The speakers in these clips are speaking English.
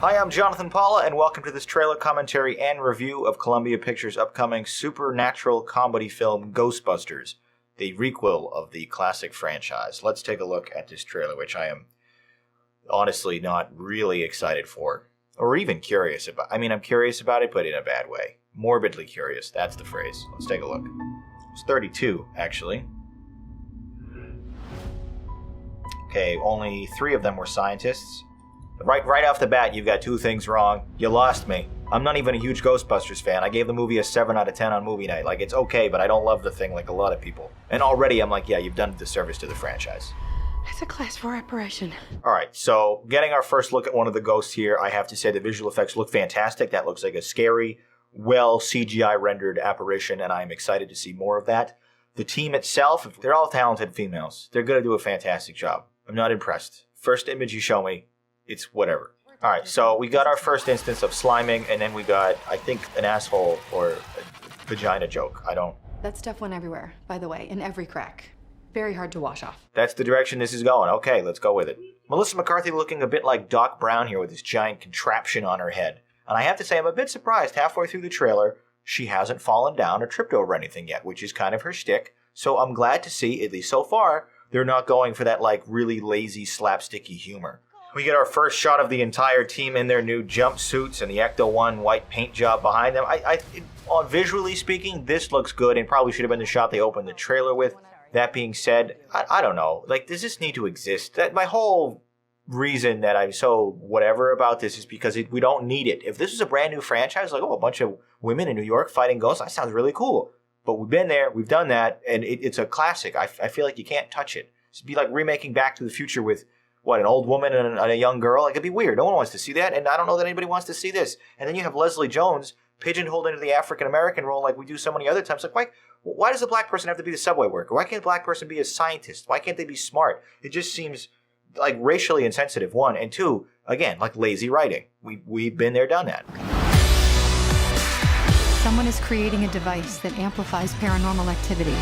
Hi, I'm Jonathan Paula, and welcome to this trailer commentary and review of Columbia Pictures' upcoming supernatural comedy film Ghostbusters, the requel of the classic franchise. Let's take a look at this trailer, which I am honestly not really excited for, or even curious about. I mean, I'm curious about it, but in a bad way. Morbidly curious, that's the phrase. Let's take a look. It's 32, actually. Okay, only 3 of them were scientists. Right off the bat, you've got 2 things wrong. You lost me. I'm not even a huge Ghostbusters fan. I gave the movie a 7 out of 10 on movie night. Like, it's okay, but I don't love the thing like a lot of people. And already I'm like, yeah, you've done a disservice to the franchise. It's a class 4 operation. Alright, so getting our first look at one of the ghosts here, I have to say the visual effects look fantastic. That looks like a scary, well CGI rendered apparition, and I'm excited to see more of that. The team itself, they're all talented females. They're going to do a fantastic job. I'm not impressed. First image you show me, it's whatever. Alright, so we got our first instance of sliming, and then we got, I think, an asshole or a vagina joke. I don't... That stuff went everywhere, by the way, in every crack. Very hard to wash off. That's the direction this is going. Okay, let's go with it. Melissa McCarthy looking a bit like Doc Brown here with this giant contraption on her head. And I have to say, I'm a bit surprised halfway through the trailer, she hasn't fallen down or tripped over anything yet, which is kind of her shtick. So I'm glad to see, at least so far, they're not going for that, like, really lazy, slapsticky humor. We get our first shot of the entire team in their new jumpsuits and the Ecto-1 white paint job behind them. Visually speaking, this looks good and probably should have been the shot they opened the trailer with. That being said, I don't know. Like, does this need to exist? My whole reason that I'm so whatever about this is because we don't need it. If this was a brand new franchise, like, oh, a bunch of women in New York fighting ghosts, that sounds really cool. But we've been there, we've done that, and it's a classic. I feel like you can't touch it. It'd be like remaking Back to the Future with, what, an old woman and a young girl? Like, it'd be weird. No one wants to see that, and I don't know that anybody wants to see this. And then you have Leslie Jones pigeonholed into the African-American role like we do so many other times. Like, why does a black person have to be the subway worker? Why can't a black person be a scientist? Why can't they be smart? It just seems like racially insensitive, 1. And 2, again, like lazy writing. We've been there, done that. Someone is creating a device that amplifies paranormal activity.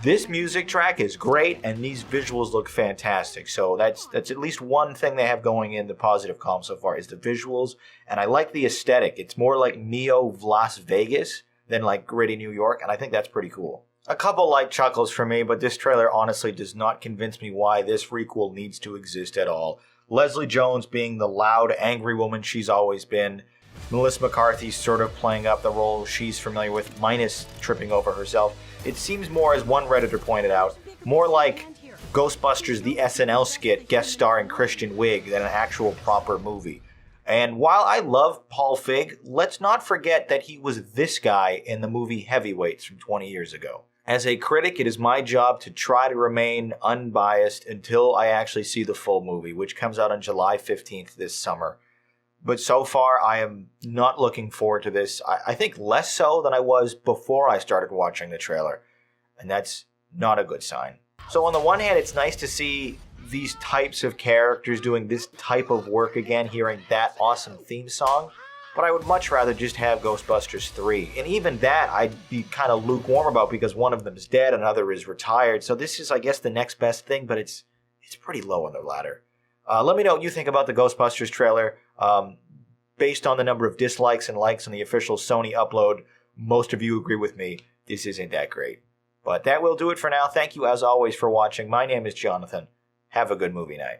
This music track is great, and these visuals look fantastic. So that's at least one thing they have going in the positive column so far is the visuals, and I like the aesthetic. It's more like Neo Las Vegas than like gritty New York, and I think that's pretty cool. A couple light chuckles for me, but this trailer honestly does not convince me why this requel needs to exist at all. Leslie Jones being the loud, angry woman she's always been. Melissa McCarthy sort of playing up the role she's familiar with, minus tripping over herself. It seems more, as one Redditor pointed out, more like Ghostbusters the SNL skit guest starring Kristen Wiig than an actual proper movie. And while I love Paul Feig, let's not forget that he was this guy in the movie Heavyweights from 20 years ago. As a critic, it is my job to try to remain unbiased until I actually see the full movie, which comes out on July 15th this summer. But so far, I am not looking forward to this. I think less so than I was before I started watching the trailer. And that's not a good sign. So on the one hand, it's nice to see these types of characters doing this type of work again, hearing that awesome theme song. But I would much rather just have Ghostbusters 3. And even that, I'd be kind of lukewarm about because one of them is dead, another is retired. So this is, I guess, the next best thing, but it's pretty low on the ladder. Let me know what you think about the Ghostbusters trailer. Based on the number of dislikes and likes on the official Sony upload, most of you agree with me. This isn't that great. But that will do it for now. Thank you, as always, for watching. My name is Jonathan. Have a good movie night.